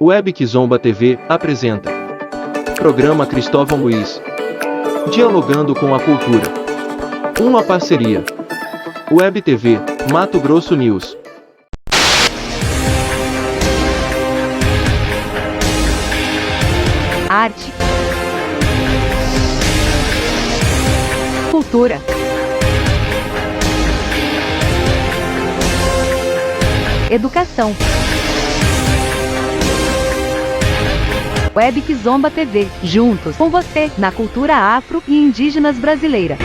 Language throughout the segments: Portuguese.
Web Kizomba TV apresenta Programa Cristóvão Luiz, dialogando com a cultura. Uma parceria. Web TV, Mato Grosso News. Arte, cultura, educação. Web Kizomba TV, juntos com você na cultura afro e indígenas brasileira.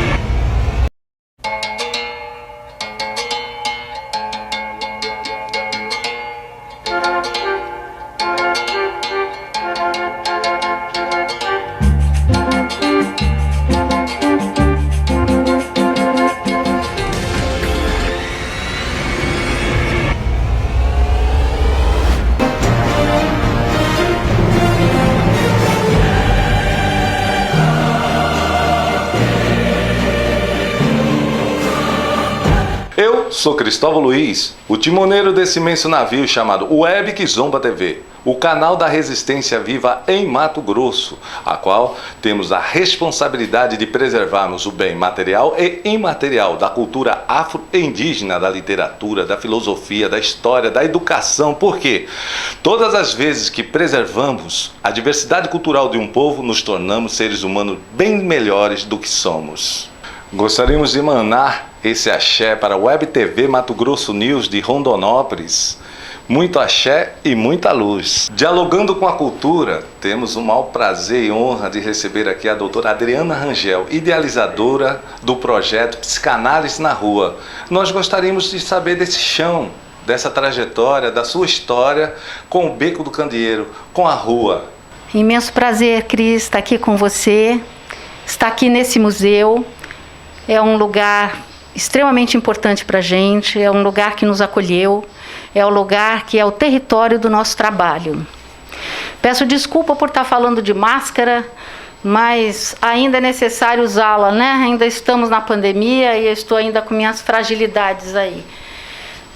Eu sou Cristóvão Luiz, o timoneiro desse imenso navio chamado Web Kizomba TV, o canal da resistência viva em Mato Grosso, a qual temos a responsabilidade de preservarmos o bem material e imaterial da cultura afro-indígena, da literatura, da filosofia, da história, da educação, porque todas as vezes que preservamos a diversidade cultural de um povo, nos tornamos seres humanos bem melhores do que somos. Gostaríamos de emanar esse axé para a Web TV Mato Grosso News de Rondonópolis. Muito axé e muita luz. Dialogando com a cultura, temos o maior prazer e honra de receber aqui a doutora Adriana Rangel, idealizadora do projeto Psicanálise na Rua. Nós gostaríamos de saber desse chão, dessa trajetória, da sua história com o Beco do Candeeiro, com a rua. Imenso prazer, Cris, estar aqui com você, estar aqui nesse museu. É um lugar extremamente importante para a gente, é um lugar que nos acolheu, é um lugar que é o território do nosso trabalho. Peço desculpa por estar falando de máscara, mas ainda é necessário usá-la, né? Ainda estamos na pandemia e eu estou ainda com minhas fragilidades aí.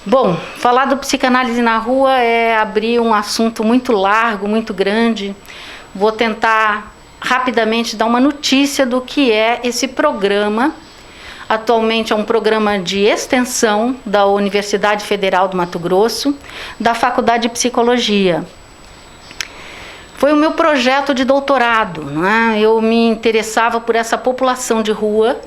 Bom, falar do Psicanálise na Rua é abrir um assunto muito largo, muito grande. Vou tentar rapidamente dar uma notícia do que é esse programa. Atualmente é um programa de extensão da Universidade Federal do Mato Grosso, da Faculdade de Psicologia. Foi o meu projeto de doutorado, né? Eu me interessava por essa população de rua,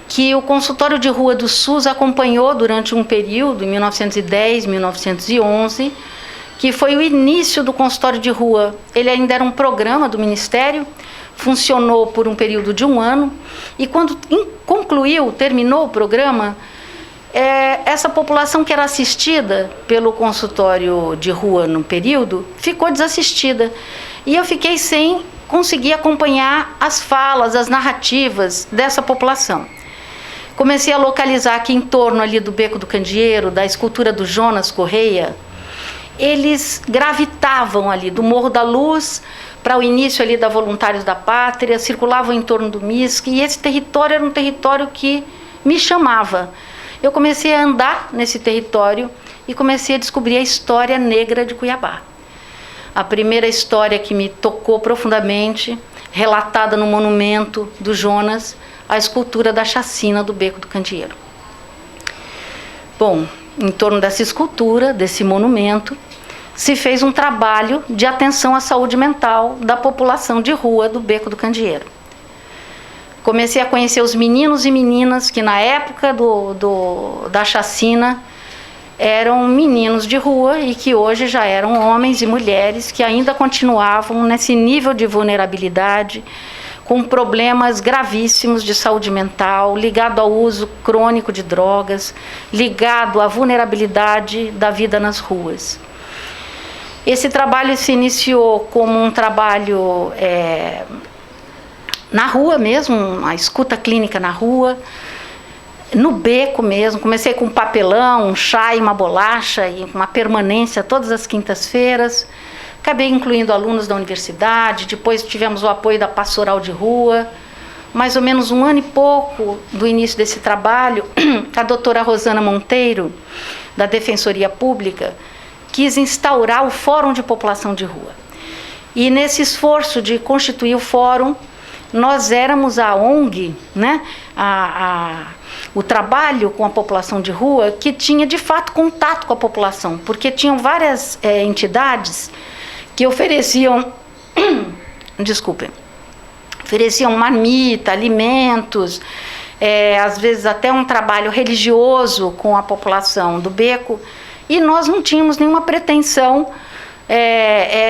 que o consultório de rua do SUS acompanhou durante um período, em 1910, 1911, que foi o início do consultório de rua. Ele ainda era um programa do Ministério, funcionou por um período de 1 ano, e quando terminou o programa, essa população que era assistida pelo consultório de rua no período, ficou desassistida. E eu fiquei sem conseguir acompanhar as falas, as narrativas dessa população. Comecei a localizar aqui em torno ali do Beco do Candeeiro, da escultura do Jonas Correia. Eles gravitavam ali do Morro da Luz para o início ali da Voluntários da Pátria, circulavam em torno do MISC, e esse território era um território que me chamava. Eu comecei a andar nesse território e comecei a descobrir a história negra de Cuiabá. A primeira história que me tocou profundamente, relatada no monumento do Jonas, a escultura da chacina do Beco do Candeeiro. Bom, em torno dessa escultura, desse monumento, se fez um trabalho de atenção à saúde mental da população de rua do Beco do Candeeiro. Comecei a conhecer os meninos e meninas que na época da chacina eram meninos de rua e que hoje já eram homens e mulheres que ainda continuavam nesse nível de vulnerabilidade, com problemas gravíssimos de saúde mental, ligado ao uso crônico de drogas, ligado à vulnerabilidade da vida nas ruas. Esse trabalho se iniciou como um trabalho na rua mesmo, a escuta clínica na rua, no beco mesmo. Comecei com um papelão, um chá e uma bolacha, e uma permanência todas as quintas-feiras. Acabei incluindo alunos da universidade, depois tivemos o apoio da Pastoral de Rua. Mais ou menos 1 ano e pouco do início desse trabalho, a doutora Rosana Monteiro, da Defensoria Pública, quis instaurar o Fórum de População de Rua. E nesse esforço de constituir o fórum, nós éramos a ONG, né, o trabalho com a população de rua, que tinha de fato contato com a população, porque tinham várias entidades que ofereciam, ofereciam marmita, alimentos, às vezes até um trabalho religioso com a população do beco, e nós não tínhamos nenhuma pretensão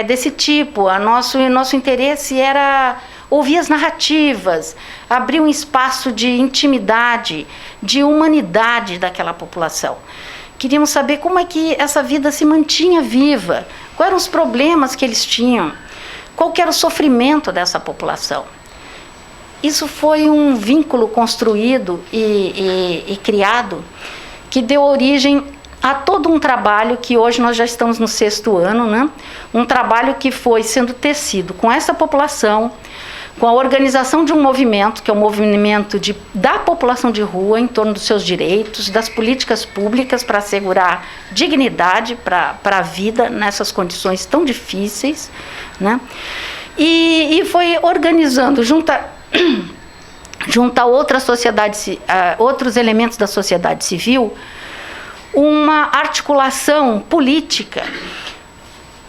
desse tipo. Nosso interesse era ouvir as narrativas, abrir um espaço de intimidade, de humanidade daquela população. Queríamos saber como é que essa vida se mantinha viva, quais eram os problemas que eles tinham, qual que era o sofrimento dessa população. Isso foi um vínculo construído e criado que deu origem a todo um trabalho que hoje nós já estamos no 6º ano, né? Um trabalho que foi sendo tecido com essa população, com a organização de um movimento, que é o movimento da população de rua em torno dos seus direitos, das políticas públicas para assegurar dignidade para a vida nessas condições tão difíceis, né? E foi organizando, junto a outros elementos da sociedade civil, uma articulação política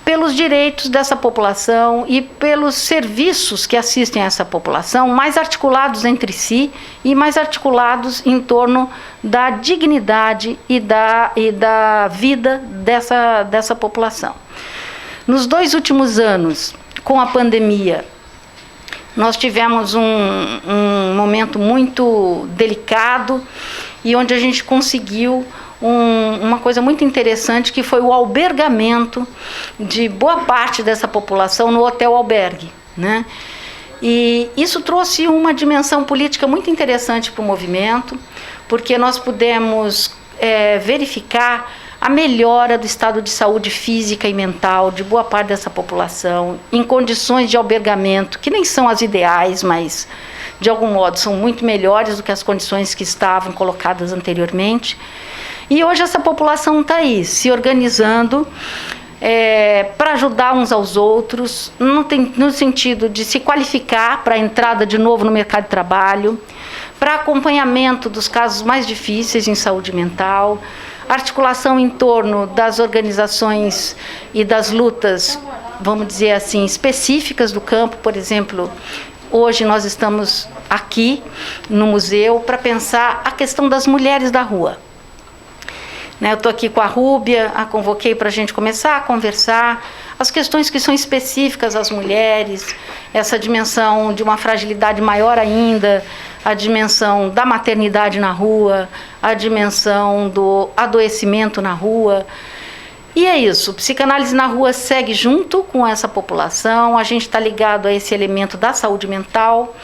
pelos direitos dessa população e pelos serviços que assistem a essa população, mais articulados entre si e mais articulados em torno da dignidade e da vida dessa população. Nos 2 últimos anos, com a pandemia, nós tivemos um momento muito delicado e onde a gente conseguiu uma coisa muito interessante, que foi o albergamento de boa parte dessa população no Hotel Albergue, né? E isso trouxe uma dimensão política muito interessante para o movimento, porque nós pudemos verificar a melhora do estado de saúde física e mental de boa parte dessa população, em condições de albergamento, que nem são as ideais, mas de algum modo são muito melhores do que as condições que estavam colocadas anteriormente. E hoje essa população está aí, se organizando para ajudar uns aos outros, no sentido de se qualificar para a entrada de novo no mercado de trabalho, para acompanhamento dos casos mais difíceis em saúde mental, articulação em torno das organizações e das lutas, vamos dizer assim, específicas do campo. Por exemplo, hoje nós estamos aqui no museu para pensar a questão das mulheres da rua. Eu estou aqui com a Rúbia, a convoquei para a gente começar a conversar as questões que são específicas às mulheres, essa dimensão de uma fragilidade maior ainda, a dimensão da maternidade na rua, a dimensão do adoecimento na rua. E é isso, Psicanálise na Rua segue junto com essa população, a gente está ligado a esse elemento da saúde mental,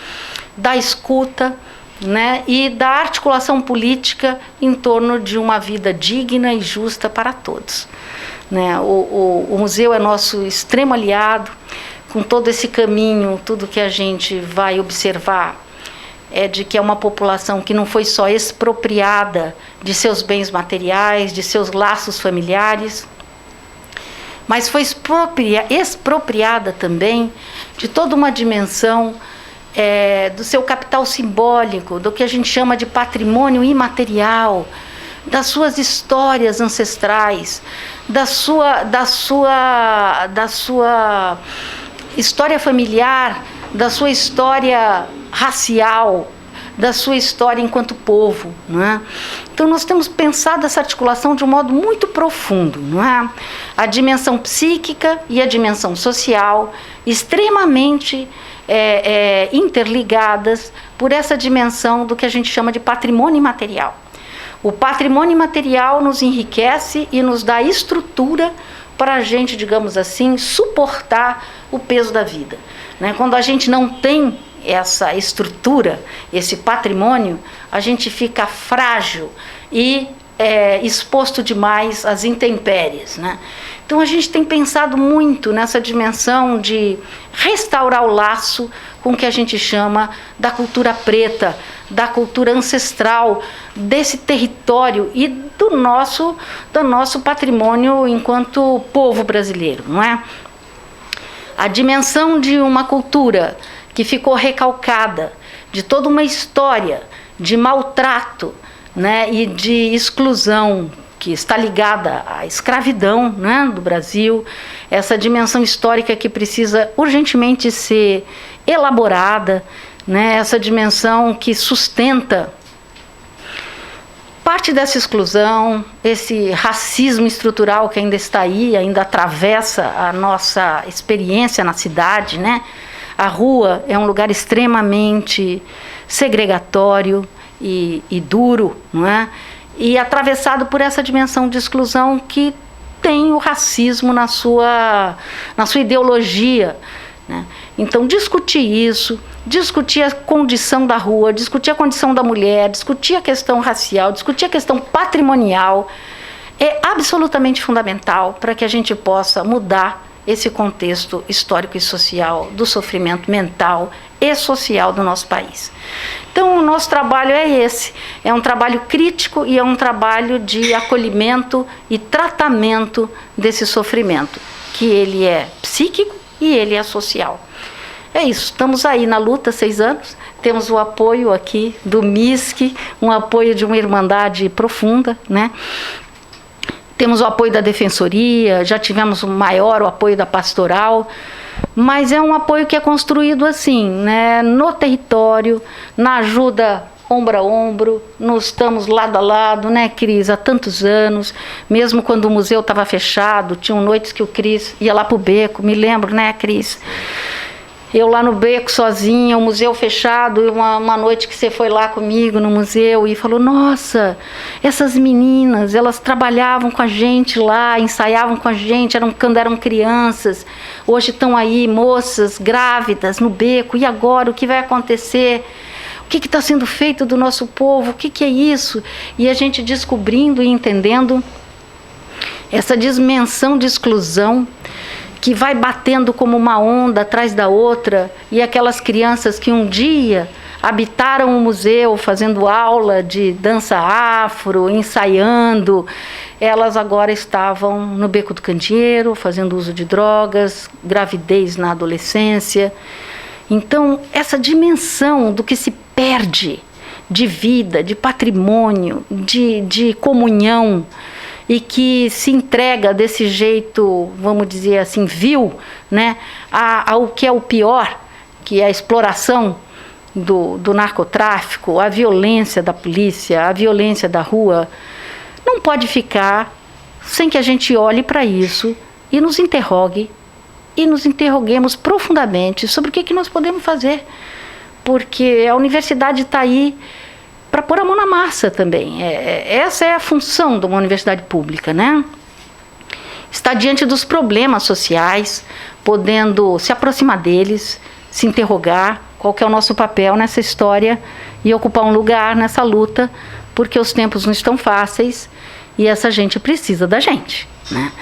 da escuta, né, e da articulação política em torno de uma vida digna e justa para todos. Né? O museu é nosso extremo aliado, com todo esse caminho, tudo que a gente vai observar é de que é uma população que não foi só expropriada de seus bens materiais, de seus laços familiares, mas foi expropriada também de toda uma dimensão do seu capital simbólico, do que a gente chama de patrimônio imaterial, das suas histórias ancestrais, da sua história familiar, da sua história racial, da sua história enquanto povo, não é? Então nós temos pensado essa articulação de um modo muito profundo, não é? A dimensão psíquica e a dimensão social extremamente interligadas por essa dimensão do que a gente chama de patrimônio imaterial. O patrimônio imaterial nos enriquece e nos dá estrutura para a gente, digamos assim, suportar o peso da vida. Né? Quando a gente não tem essa estrutura, esse patrimônio, a gente fica frágil e exposto demais às intempéries. Né? Então a gente tem pensado muito nessa dimensão de restaurar o laço com o que a gente chama da cultura preta, da cultura ancestral, desse território e do nosso patrimônio enquanto povo brasileiro, não é? A dimensão de uma cultura que ficou recalcada, de toda uma história de maltrato, né, e de exclusão que está ligada à escravidão, né, do Brasil, essa dimensão histórica que precisa urgentemente ser elaborada, né, essa dimensão que sustenta parte dessa exclusão, esse racismo estrutural que ainda está aí, ainda atravessa a nossa experiência na cidade, né? A rua é um lugar extremamente segregatório e duro, não é? E atravessado por essa dimensão de exclusão que tem o racismo na sua ideologia, né? Então, discutir isso, discutir a condição da rua, discutir a condição da mulher, discutir a questão racial, discutir a questão patrimonial, é absolutamente fundamental para que a gente possa mudar esse contexto histórico e social do sofrimento mental e social do nosso país. Então, o nosso trabalho é esse, é um trabalho crítico e é um trabalho de acolhimento e tratamento desse sofrimento, que ele é psíquico e ele é social. É isso, estamos aí na luta há 6 anos, temos o apoio aqui do MISC, um apoio de uma irmandade profunda, né? Temos o apoio da Defensoria, já tivemos o apoio da Pastoral, mas é um apoio que é construído assim, né? No território, na ajuda ombro a ombro, nós estamos lado a lado, né, Cris, há tantos anos, mesmo quando o museu estava fechado, tinham noites que o Cris ia lá para o beco, me lembro, né, Cris? Eu lá no beco sozinha, o museu fechado, uma noite que você foi lá comigo no museu e falou, nossa, essas meninas, elas trabalhavam com a gente lá, ensaiavam com a gente, quando eram crianças, hoje estão aí moças grávidas no beco, e agora o que vai acontecer? O que está sendo feito do nosso povo? O que é isso? E a gente descobrindo e entendendo essa dimensão de exclusão que vai batendo como uma onda atrás da outra, e aquelas crianças que um dia habitaram o museu fazendo aula de dança afro, ensaiando, elas agora estavam no Beco do Candeeiro, fazendo uso de drogas, gravidez na adolescência. Então, essa dimensão do que se perde de vida, de patrimônio, de comunhão, e que se entrega desse jeito, vamos dizer assim, vil, né, ao que é o pior, que é a exploração do narcotráfico, a violência da polícia, a violência da rua, não pode ficar sem que a gente olhe para isso e nos interrogue, e nos interroguemos profundamente sobre o que nós podemos fazer, porque a universidade está aí para pôr a mão na massa também. Essa é a função de uma universidade pública, né? Está diante dos problemas sociais, podendo se aproximar deles, se interrogar qual que é o nosso papel nessa história e ocupar um lugar nessa luta, porque os tempos não estão fáceis e essa gente precisa da gente, né?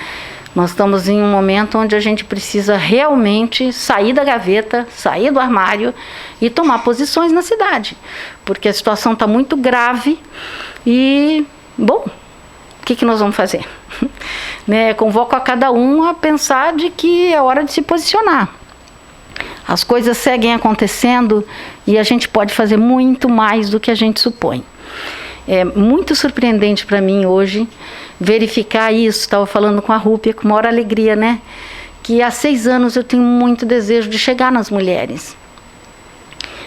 Nós estamos em um momento onde a gente precisa realmente sair da gaveta, sair do armário e tomar posições na cidade, porque a situação está muito grave e, bom, o que nós vamos fazer? Né? Convoco a cada um a pensar de que é hora de se posicionar. As coisas seguem acontecendo e a gente pode fazer muito mais do que a gente supõe. É muito surpreendente para mim hoje verificar isso. Estava falando com a Rúpia com maior alegria, né? Que há 6 anos eu tenho muito desejo de chegar nas mulheres.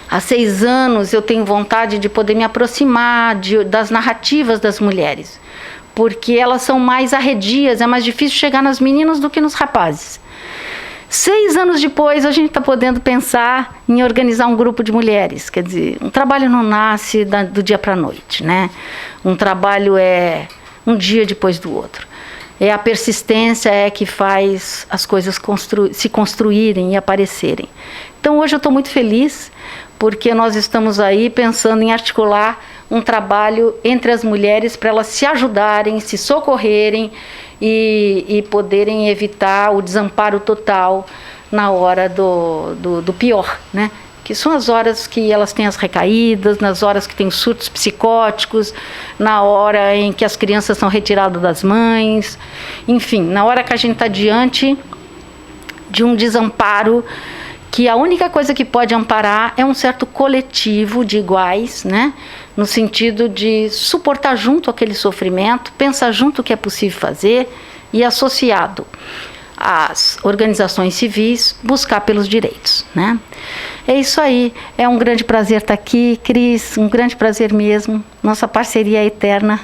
Há 6 anos eu tenho vontade de poder me aproximar das narrativas das mulheres, porque elas são mais arredias, é mais difícil chegar nas meninas do que nos rapazes. 6 anos depois, a gente está podendo pensar em organizar um grupo de mulheres. Quer dizer, um trabalho não nasce do dia para a noite, né? Um trabalho é um dia depois do outro. É a persistência que faz as coisas se construírem e aparecerem. Então, hoje eu estou muito feliz, porque nós estamos aí pensando em articular um trabalho entre as mulheres para elas se ajudarem, se socorrerem e poderem evitar o desamparo total na hora do pior, né? que são as horas que elas têm as recaídas, nas horas que tem os surtos psicóticos, na hora em que as crianças são retiradas das mães, enfim, na hora que a gente está diante de um desamparo, que a única coisa que pode amparar é um certo coletivo de iguais, né? No sentido de suportar junto aquele sofrimento, pensar junto o que é possível fazer e, associado às organizações civis, buscar pelos direitos, né? É isso aí, é um grande prazer estar aqui, Cris, um grande prazer mesmo, nossa parceria é eterna.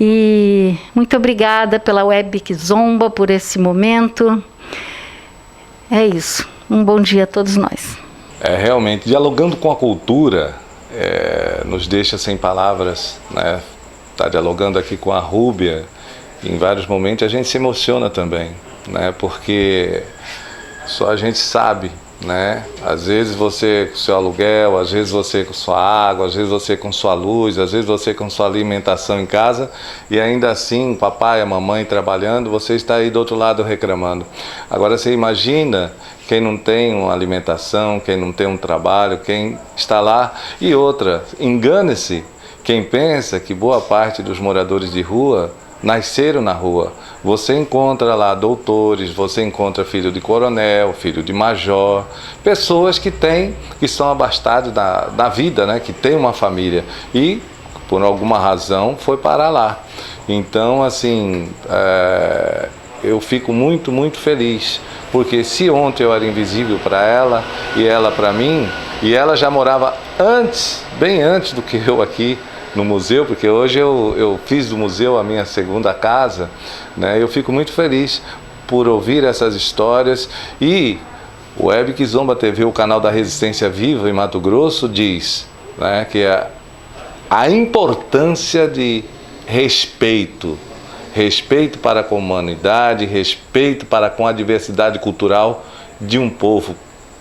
E muito obrigada pela Web Kizomba por esse momento. É isso, um bom dia a todos nós. Realmente, dialogando com a cultura, nos deixa sem palavras, né? Tá dialogando aqui com a Rúbia, em vários momentos a gente se emociona também, né? Porque só a gente sabe, né? Às vezes você com seu aluguel, às vezes você com sua água, às vezes você com sua luz, às vezes você com sua alimentação em casa, e ainda assim, o papai e a mamãe trabalhando, você está aí do outro lado reclamando. Agora você imagina quem não tem uma alimentação, quem não tem um trabalho, quem está lá. E outra, engane-se quem pensa que boa parte dos moradores de rua nasceram na rua. Você encontra lá doutores, você encontra filho de coronel, filho de major, pessoas que são abastadas da vida, né? Que tem uma família e, por alguma razão, foi parar lá. Então, assim, eu fico muito, muito feliz, porque se ontem eu era invisível para ela e ela para mim, e ela já morava antes, bem antes do que eu aqui, no museu, porque hoje eu fiz do museu a minha segunda casa, né? Eu fico muito feliz por ouvir essas histórias. E o Web Kizomba TV, o canal da Resistência Viva em Mato Grosso, diz, né, que a importância de respeito para com a humanidade, respeito para com a diversidade cultural de um povo,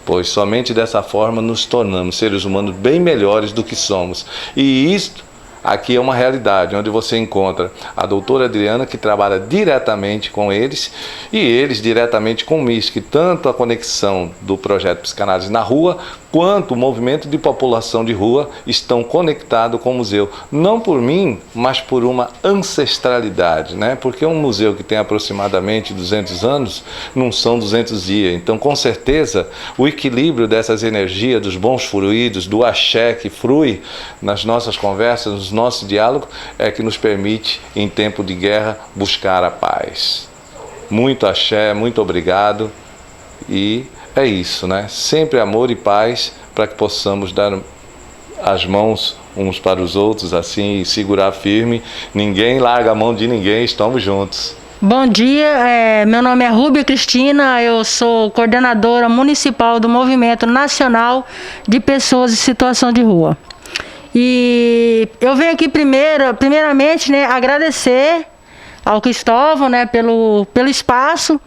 pois somente dessa forma nos tornamos seres humanos bem melhores do que somos. E isto aqui é uma realidade, onde você encontra a doutora Adriana, que trabalha diretamente com eles, e eles diretamente com o MISC, tanto a conexão do projeto Psicanálise na Rua, quanto o movimento de população de rua estão conectados com o museu. Não por mim, mas por uma ancestralidade, né? Porque um museu que tem aproximadamente 200 anos, não são 200 dias. Então, com certeza, o equilíbrio dessas energias, dos bons fluidos, do axé que flui nas nossas conversas, nos nossos diálogos, é que nos permite, em tempo de guerra, buscar a paz. Muito axé, muito obrigado. E é isso, né? Sempre amor e paz, para que possamos dar as mãos uns para os outros assim e segurar firme. Ninguém larga a mão de ninguém, estamos juntos. Bom dia, meu nome é Rúbia Cristina, eu sou coordenadora municipal do Movimento Nacional de Pessoas em Situação de Rua. E eu venho aqui primeiramente, né, agradecer ao Cristóvão, né, pelo espaço,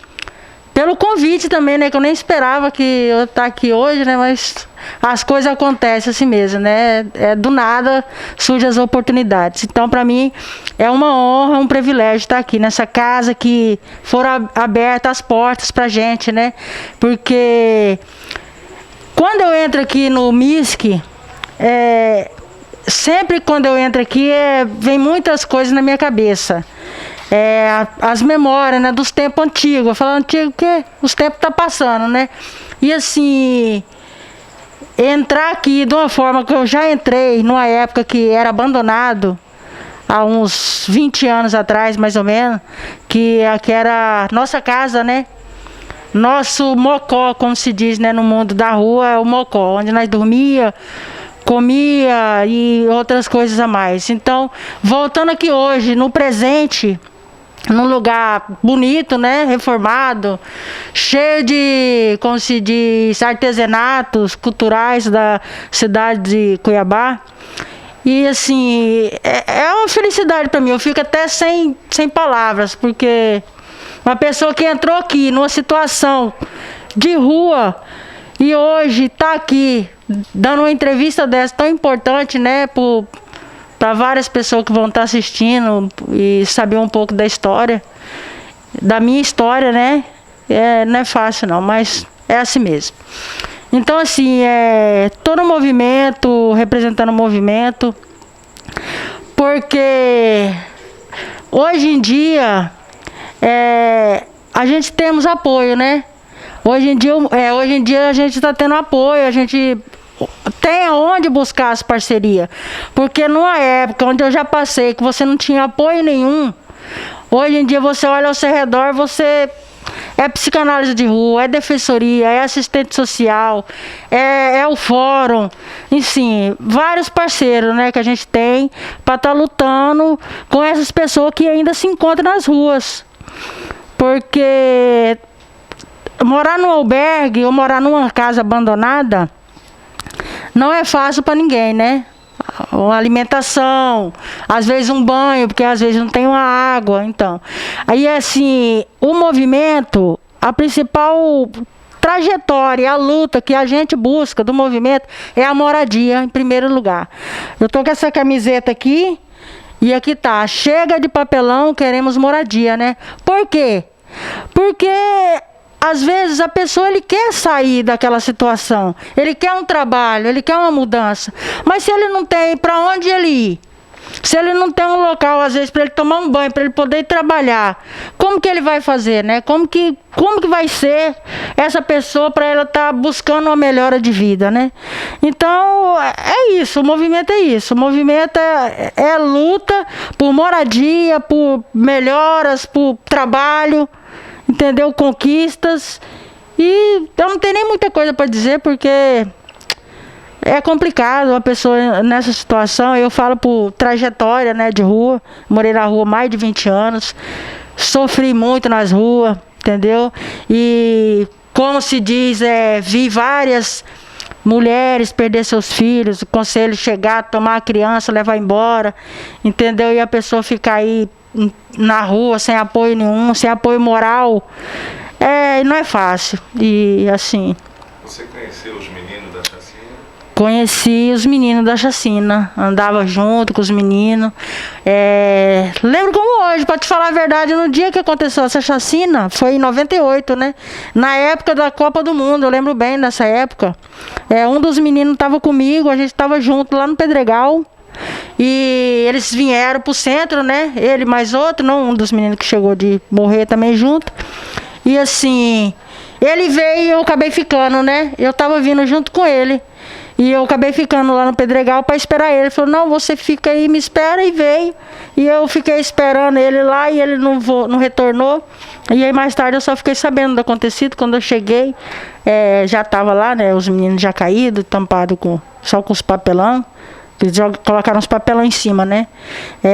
pelo convite também, né, que eu nem esperava que eu estar aqui hoje, né, mas as coisas acontecem assim mesmo, né, do nada surgem as oportunidades. Então, para mim, é uma honra, um privilégio estar aqui nessa casa que foram abertas as portas para a gente, né, porque quando eu entro aqui no MISC, sempre quando eu entro aqui, vem muitas coisas na minha cabeça. As memórias, né, dos tempos antigos, falando antigo que os tempos estão passando, né? E assim, entrar aqui de uma forma que eu já entrei numa época que era abandonado, há uns 20 anos atrás, mais ou menos, que aqui era nossa casa, né? Nosso mocó, como se diz, né, no mundo da rua, é o mocó, onde nós dormia, comia e outras coisas a mais. Então, voltando aqui hoje, no presente, num lugar bonito, né, reformado, cheio de, como se diz, artesanatos culturais da cidade de Cuiabá. E assim, é uma felicidade para mim, eu fico até sem palavras, porque uma pessoa que entrou aqui numa situação de rua e hoje está aqui dando uma entrevista dessa tão importante, né, para várias pessoas que vão estar assistindo e saber um pouco da história, da minha história, né? Não é fácil não, mas é assim mesmo. Então, assim, tô no movimento, representando o movimento, porque hoje em dia a gente temos apoio, né? Hoje em dia a gente está tendo apoio, a gente tem aonde buscar as parcerias. Porque numa época onde eu já passei, que você não tinha apoio nenhum, hoje em dia você olha ao seu redor, você é psicanálise de rua, é defensoria, é assistente social, é o fórum, enfim, vários parceiros, né, que a gente tem para estar lutando com essas pessoas que ainda se encontram nas ruas. Porque morar num albergue ou morar numa casa abandonada não é fácil para ninguém, né? Uma alimentação, às vezes um banho, porque às vezes não tem uma água, então. Aí, assim, o movimento, a principal trajetória, a luta que a gente busca do movimento é a moradia, em primeiro lugar. Eu tô com essa camiseta aqui, e aqui tá, chega de papelão, queremos moradia, né? Por quê? Porque às vezes a pessoa ele quer sair daquela situação, ele quer um trabalho, ele quer uma mudança, mas se ele não tem para onde ele ir, se ele não tem um local às vezes para ele tomar um banho, para ele poder trabalhar, como que ele vai fazer, né? Como que vai ser essa pessoa para ela estar buscando uma melhora de vida, né? Então é isso, o movimento é isso, o movimento é luta por moradia, por melhoras, por trabalho, entendeu? Conquistas. E eu não tenho nem muita coisa para dizer, porque é complicado uma pessoa nessa situação. Eu falo por trajetória, né, de rua. Morei na rua mais de 20 anos. Sofri muito nas ruas, entendeu? E como se diz, vi várias mulheres perder seus filhos, o conselho chegar, tomar a criança, levar embora, entendeu? E a pessoa ficar aí na rua sem apoio nenhum, sem apoio moral, não é fácil. E assim, Você conheceu os meninos da chacina? Conheci os meninos da chacina, andava junto com os meninos. Lembro como hoje, para te falar a verdade, no dia que aconteceu essa chacina, foi em 98, né? Na época da Copa do Mundo, eu lembro bem dessa época. Um dos meninos estava comigo, a gente estava junto lá no Pedregal. E eles vieram pro centro, né? Ele mais outro, não, um dos meninos que chegou de morrer também junto. E assim, ele veio e eu acabei ficando, né? Eu tava vindo junto com ele. E eu acabei ficando lá no Pedregal para esperar ele. Ele falou, não, você fica aí, me espera, e veio. E eu fiquei esperando ele lá e ele não retornou. E aí mais tarde eu só fiquei sabendo do acontecido. Quando eu cheguei, já tava lá, né? Os meninos já caídos, tampados só com os papelão. Eles colocaram os papelão em cima, né?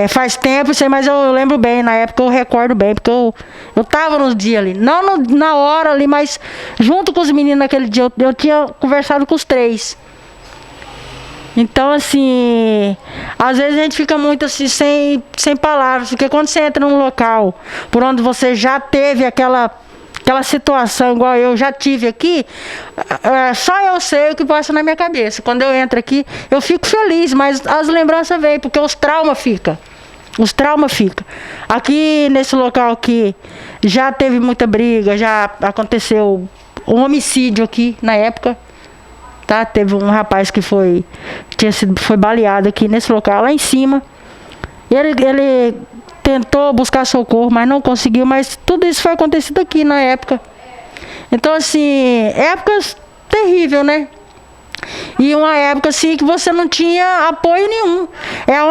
Faz tempo, mas eu lembro bem, na época eu recordo bem, porque eu tava nos dias ali, não na hora ali, mas junto com os meninos naquele dia, eu tinha conversado com os 3. Então, assim, às vezes a gente fica muito assim, sem palavras, porque quando você entra num local por onde você já teve aquela situação igual eu já tive aqui, só eu sei o que passa na minha cabeça. Quando eu entro aqui, eu fico feliz, mas as lembranças vêm, porque os traumas ficam. Aqui nesse local aqui, já teve muita briga, já aconteceu um homicídio aqui na época, tá? Teve um rapaz que foi baleado aqui nesse local, lá em cima. Ele tentou buscar socorro, mas não conseguiu, mas tudo isso foi acontecido aqui na época. Então, assim, épocas terríveis, né? E uma época, assim, que você não tinha apoio nenhum.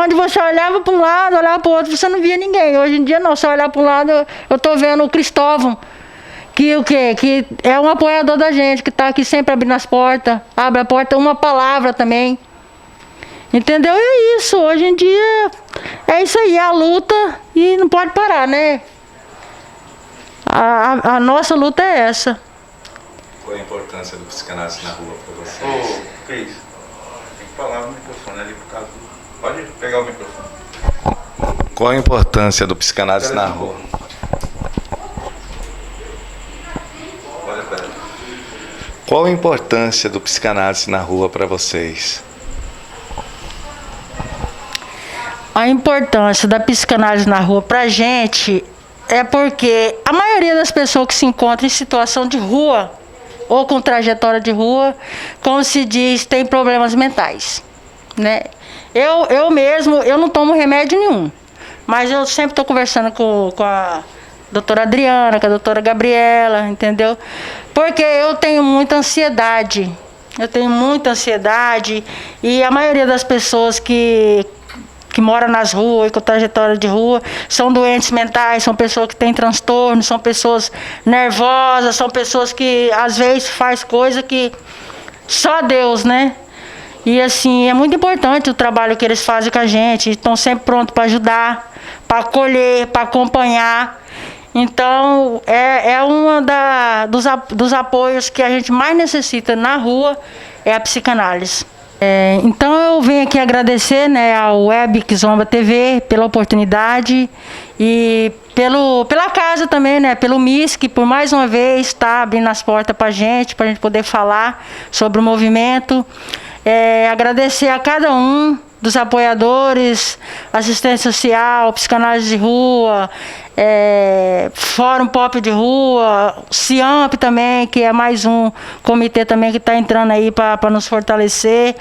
Onde você olhava para um lado, olhava para o outro, você não via ninguém. Hoje em dia, não, você olhar para um lado, eu tô vendo o Cristóvão, que é um apoiador da gente, que tá aqui sempre abrindo as portas, abre a porta, uma palavra também. Entendeu? E é isso, hoje em dia é isso aí, é a luta e não pode parar, né? A nossa luta é essa. Qual a importância do psicanálise na rua para vocês? Ô, Cris, tem que falar no microfone ali por causa do... Pode pegar o microfone. Qual a importância do psicanálise na rua? Olha pra ela. Qual a importância do psicanálise na rua para vocês? A importância da psicanálise na rua pra gente é porque a maioria das pessoas que se encontram em situação de rua, ou com trajetória de rua, como se diz, tem problemas mentais, né? Eu mesmo, eu não tomo remédio nenhum, mas eu sempre estou conversando com a doutora Adriana, com a doutora Gabriela, entendeu? Porque eu tenho muita ansiedade. E a maioria das pessoas que moram nas ruas e com trajetória de rua são doentes mentais, são pessoas que têm transtorno, são pessoas nervosas, são pessoas que às vezes faz coisa que só Deus, né? E assim, é muito importante o trabalho que eles fazem com a gente, estão sempre prontos para ajudar, para acolher, para acompanhar. Então, é uma dos apoios que a gente mais necessita na rua, é a psicanálise. Então, eu venho aqui agradecer, né, ao Web Kizomba TV pela oportunidade e pela casa também, né, pelo MIS, que por mais uma vez está abrindo as portas para a gente poder falar sobre o movimento. Agradecer a cada um dos apoiadores, assistência social, psicanálise de rua, Fórum Pop de Rua, CIAMP também, que é mais um comitê também que está entrando aí para nos fortalecer,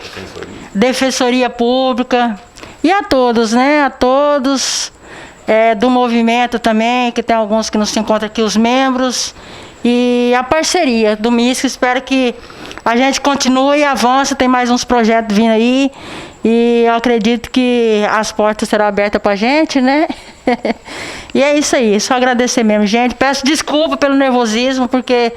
Defensoria Pública, e a todos, né, a todos do movimento também, que tem alguns que não se encontram aqui, os membros, e a parceria do MISC. Espero que a gente continue e avance, tem mais uns projetos vindo aí, e eu acredito que as portas serão abertas para a gente, né? E é isso aí, só agradecer mesmo, gente. Peço desculpa pelo nervosismo, porque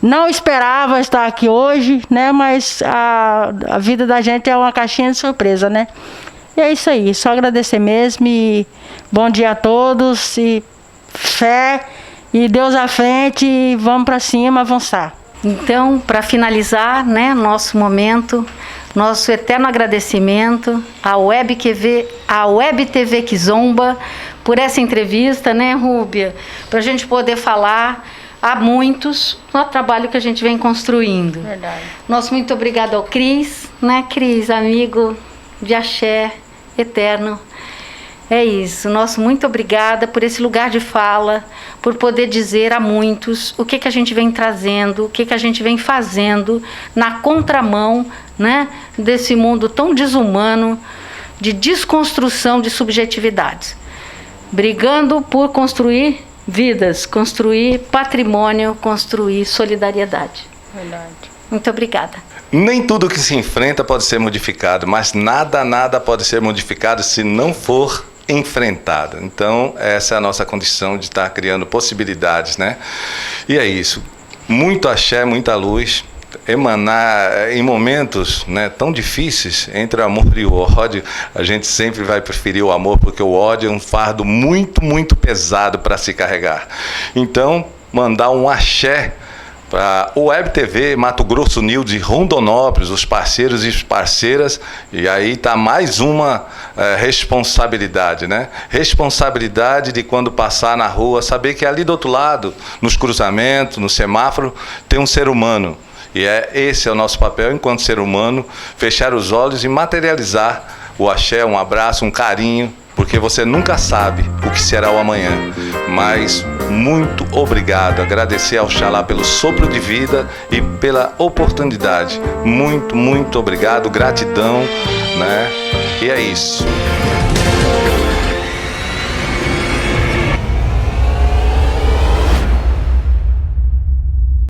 não esperava estar aqui hoje, né? Mas a vida da gente é uma caixinha de surpresa, né? E é isso aí, só agradecer mesmo, e bom dia a todos, e fé, e Deus à frente, e vamos para cima, avançar. Então, para finalizar, né, nosso momento, nosso eterno agradecimento à Web TV Kizomba por essa entrevista, né, Rúbia? Para a gente poder falar a muitos no trabalho que a gente vem construindo. Verdade. Nosso muito obrigado ao Cris, né, Cris, amigo de axé eterno. É isso, nosso muito obrigada por esse lugar de fala, por poder dizer a muitos o que a gente vem trazendo, o que a gente vem fazendo na contramão, né, desse mundo tão desumano, de desconstrução de subjetividades. Brigando por construir vidas, construir patrimônio, construir solidariedade. Verdade. Muito obrigada. Nem tudo que se enfrenta pode ser modificado, mas nada pode ser modificado se não for enfrentada. Então, essa é a nossa condição de estar criando possibilidades, né? E é isso. Muito axé, muita luz. Emanar em momentos, né, tão difíceis, entre o amor e o ódio, a gente sempre vai preferir o amor, porque o ódio é um fardo muito pesado para se carregar. Então, mandar um axé para o Web TV Mato Grosso News de Rondonópolis, os parceiros e as parceiras, e aí está mais uma responsabilidade, né? Responsabilidade de quando passar na rua, saber que ali do outro lado, nos cruzamentos, no semáforo, tem um ser humano. E esse é o nosso papel enquanto ser humano, fechar os olhos e materializar o axé, um abraço, um carinho, porque você nunca sabe o que será o amanhã. Mas muito obrigado, agradecer ao Xalá pelo sopro de vida e pela oportunidade. Muito obrigado, gratidão, né? E é isso.